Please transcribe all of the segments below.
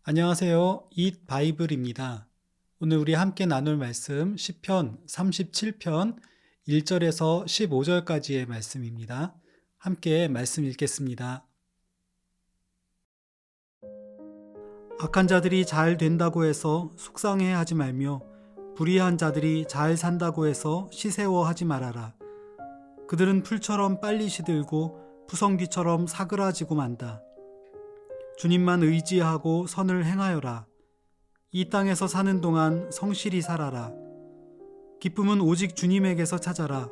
안녕하세요. 잇 바이블입니다. 오늘 우리 함께 나눌 말씀 시편 37편 1절에서 15절까지의 말씀입니다. 함께 말씀 읽겠습니다. 악한 자들이 잘 된다고 해서 속상해하지 말며 불의한 자들이 잘 산다고 해서 시새워하지 말아라. 그들은 풀처럼 빨리 시들고 푸성귀처럼 사그라지고 만다. 주님만 의지하고 선을 행하여라. 이 땅에서 사는 동안 성실히 살아라. 기쁨은 오직 주님에게서 찾아라.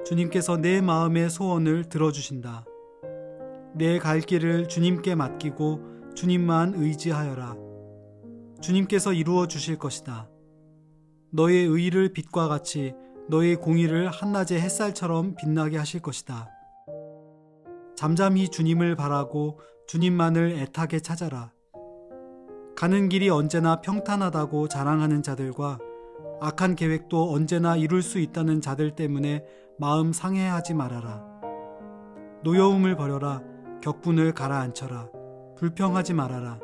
주님께서 내 마음의 소원을 들어주신다. 내 갈 길을 주님께 맡기고 주님만 의지하여라. 주님께서 이루어 주실 것이다. 너의 의를 빛과 같이 너의 공의를 한낮의 햇살처럼 빛나게 하실 것이다. 잠잠히 주님을 바라고 주님만을 애타게 찾아라. 가는 길이 언제나 평탄하다고 자랑하는 자들과 악한 계획도 언제나 이룰 수 있다는 자들 때문에 마음 상해하지 말아라. 노여움을 버려라. 격분을 가라앉혀라. 불평하지 말아라.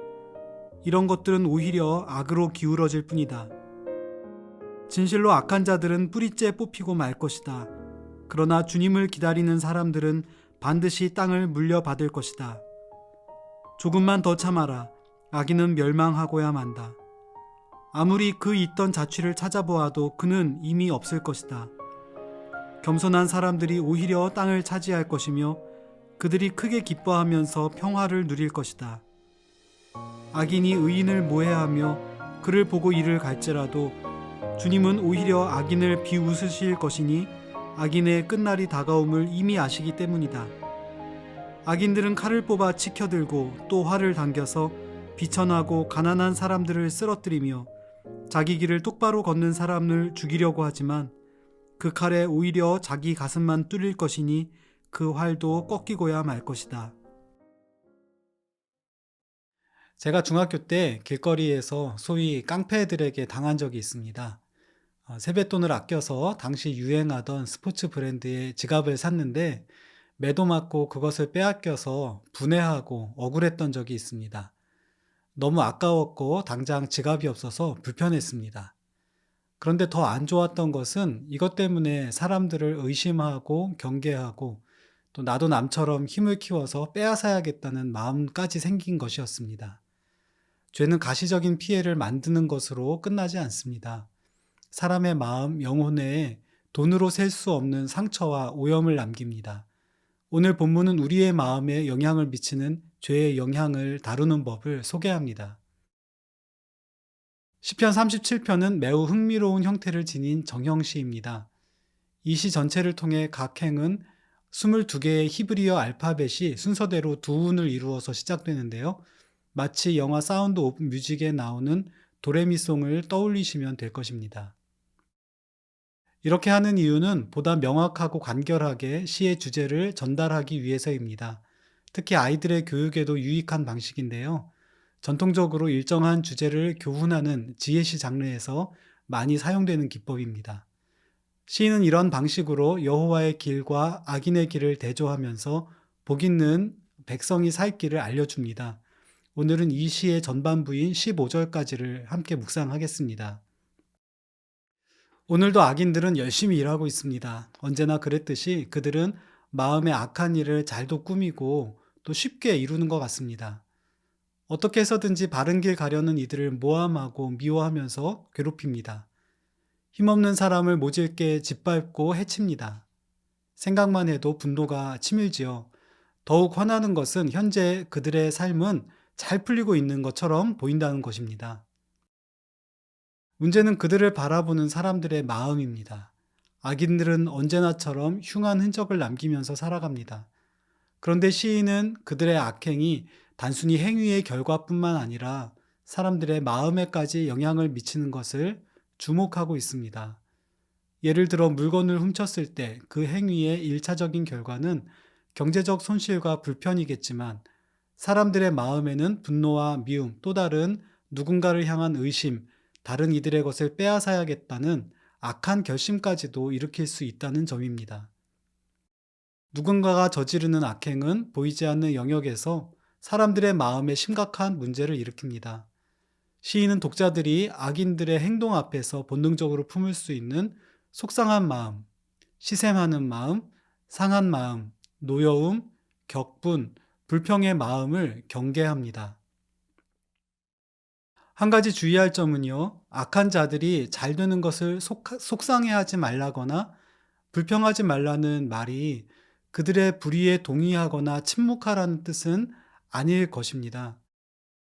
이런 것들은 오히려 악으로 기울어질 뿐이다. 진실로 악한 자들은 뿌리째 뽑히고 말 것이다. 그러나 주님을 기다리는 사람들은 반드시 땅을 물려받을 것이다. 조금만 더 참아라. 악인은 멸망하고야 만다. 아무리 그 있던 자취를 찾아보아도 그는 이미 없을 것이다. 겸손한 사람들이 오히려 땅을 차지할 것이며 그들이 크게 기뻐하면서 평화를 누릴 것이다. 악인이 의인을 모해하며 그를 보고 이를 갈지라도 주님은 오히려 악인을 비웃으실 것이니 악인의 끝날이 다가옴을 이미 아시기 때문이다. 악인들은 칼을 뽑아 치켜들고 또 활을 당겨서 비천하고 가난한 사람들을 쓰러뜨리며 자기 길을 똑바로 걷는 사람을 죽이려고 하지만 그 칼에 오히려 자기 가슴만 뚫릴 것이니 그 활도 꺾이고야 말 것이다. 제가 중학교 때 길거리에서 소위 깡패들에게 당한 적이 있습니다. 세뱃돈을 아껴서 당시 유행하던 스포츠 브랜드의 지갑을 샀는데 매도 맞고 그것을 빼앗겨서 분해하고 억울했던 적이 있습니다. 너무 아까웠고 당장 지갑이 없어서 불편했습니다. 그런데 더 안 좋았던 것은 이것 때문에 사람들을 의심하고 경계하고 또 나도 남처럼 힘을 키워서 빼앗아야겠다는 마음까지 생긴 것이었습니다. 죄는 가시적인 피해를 만드는 것으로 끝나지 않습니다. 사람의 마음, 영혼에 돈으로 셀 수 없는 상처와 오염을 남깁니다. 오늘 본문은 우리의 마음에 영향을 미치는 죄의 영향을 다루는 법을 소개합니다. 시편 37편은 매우 흥미로운 형태를 지닌 정형시입니다. 이 시 전체를 통해 각 행은 22개의 히브리어 알파벳이 순서대로 두 운을 이루어서 시작되는데요. 마치 영화 사운드 오브 뮤직에 나오는 도레미송을 떠올리시면 될 것입니다. 이렇게 하는 이유는 보다 명확하고 간결하게 시의 주제를 전달하기 위해서입니다. 특히 아이들의 교육에도 유익한 방식인데요. 전통적으로 일정한 주제를 교훈하는 지혜시 장르에서 많이 사용되는 기법입니다. 시인은 이런 방식으로 여호와의 길과 악인의 길을 대조하면서 복 있는 백성이 살 길을 알려줍니다. 오늘은 이 시의 전반부인 15절까지를 함께 묵상하겠습니다. 오늘도 악인들은 열심히 일하고 있습니다. 언제나 그랬듯이 그들은 마음의 악한 일을 잘도 꾸미고 또 쉽게 이루는 것 같습니다. 어떻게 해서든지 바른 길 가려는 이들을 모함하고 미워하면서 괴롭힙니다. 힘없는 사람을 모질게 짓밟고 해칩니다. 생각만 해도 분노가 치밀지요. 더욱 화나는 것은 현재 그들의 삶은 잘 풀리고 있는 것처럼 보인다는 것입니다. 문제는 그들을 바라보는 사람들의 마음입니다. 악인들은 언제나처럼 흉한 흔적을 남기면서 살아갑니다. 그런데 시인은 그들의 악행이 단순히 행위의 결과뿐만 아니라 사람들의 마음에까지 영향을 미치는 것을 주목하고 있습니다. 예를 들어 물건을 훔쳤을 때 그 행위의 1차적인 결과는 경제적 손실과 불편이겠지만 사람들의 마음에는 분노와 미움, 또 다른 누군가를 향한 의심, 다른 이들의 것을 빼앗아야겠다는 악한 결심까지도 일으킬 수 있다는 점입니다. 누군가가 저지르는 악행은 보이지 않는 영역에서 사람들의 마음에 심각한 문제를 일으킵니다. 시인은 독자들이 악인들의 행동 앞에서 본능적으로 품을 수 있는 속상한 마음, 시샘하는 마음, 상한 마음, 노여움, 격분, 불평의 마음을 경계합니다. 한 가지 주의할 점은요, 악한 자들이 잘 되는 것을 속상해하지 말라거나 불평하지 말라는 말이 그들의 불의에 동의하거나 침묵하라는 뜻은 아닐 것입니다.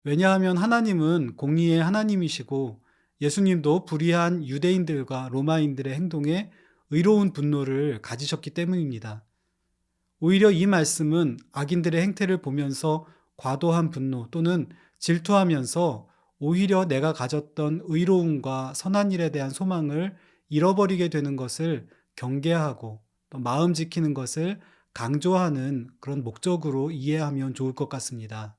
왜냐하면 하나님은 공의의 하나님이시고 예수님도 불의한 유대인들과 로마인들의 행동에 의로운 분노를 가지셨기 때문입니다. 오히려 이 말씀은 악인들의 행태를 보면서 과도한 분노 또는 질투하면서 오히려 내가 가졌던 의로움과 선한 일에 대한 소망을 잃어버리게 되는 것을 경계하고 또 마음 지키는 것을 강조하는 그런 목적으로 이해하면 좋을 것 같습니다.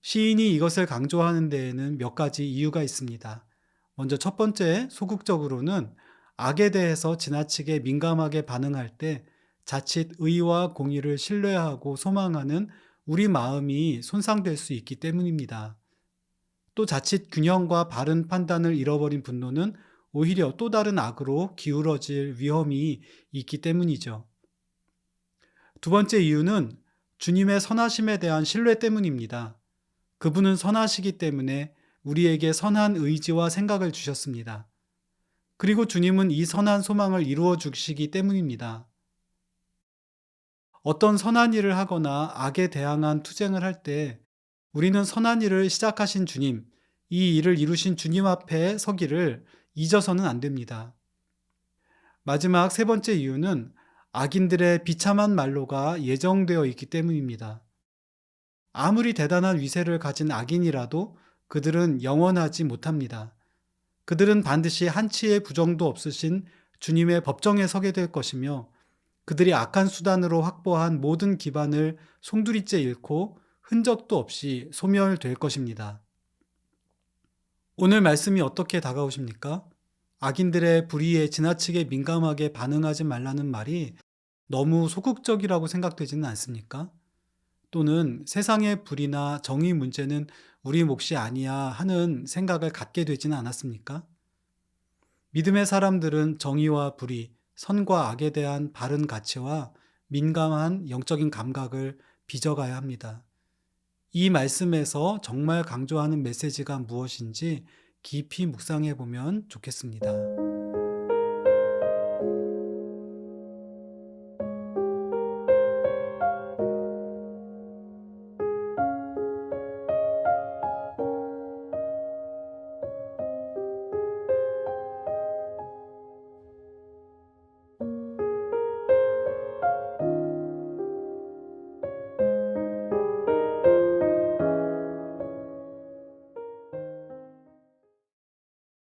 시인이 이것을 강조하는 데에는 몇 가지 이유가 있습니다. 먼저 첫 번째, 소극적으로는 악에 대해서 지나치게 민감하게 반응할 때 자칫 의와 공의를 신뢰하고 소망하는 우리 마음이 손상될 수 있기 때문입니다. 또 자칫 균형과 바른 판단을 잃어버린 분노는 오히려 또 다른 악으로 기울어질 위험이 있기 때문이죠. 두 번째 이유는 주님의 선하심에 대한 신뢰 때문입니다. 그분은 선하시기 때문에 우리에게 선한 의지와 생각을 주셨습니다. 그리고 주님은 이 선한 소망을 이루어 주시기 때문입니다. 어떤 선한 일을 하거나 악에 대항한 투쟁을 할 때 우리는 선한 일을 시작하신 주님, 이 일을 이루신 주님 앞에 서기를 잊어서는 안 됩니다. 마지막 세 번째 이유는 악인들의 비참한 말로가 예정되어 있기 때문입니다. 아무리 대단한 위세를 가진 악인이라도 그들은 영원하지 못합니다. 그들은 반드시 한치의 부정도 없으신 주님의 법정에 서게 될 것이며 그들이 악한 수단으로 확보한 모든 기반을 송두리째 잃고 흔적도 없이 소멸될 것입니다. 오늘 말씀이 어떻게 다가오십니까? 악인들의 불의에 지나치게 민감하게 반응하지 말라는 말이 너무 소극적이라고 생각되지는 않습니까? 또는 세상의 불의나 정의 문제는 우리 몫이 아니야 하는 생각을 갖게 되지는 않았습니까? 믿음의 사람들은 정의와 불의, 선과 악에 대한 바른 가치와 민감한 영적인 감각을 빚어가야 합니다. 이 말씀에서 정말 강조하는 메시지가 무엇인지 깊이 묵상해 보면 좋겠습니다.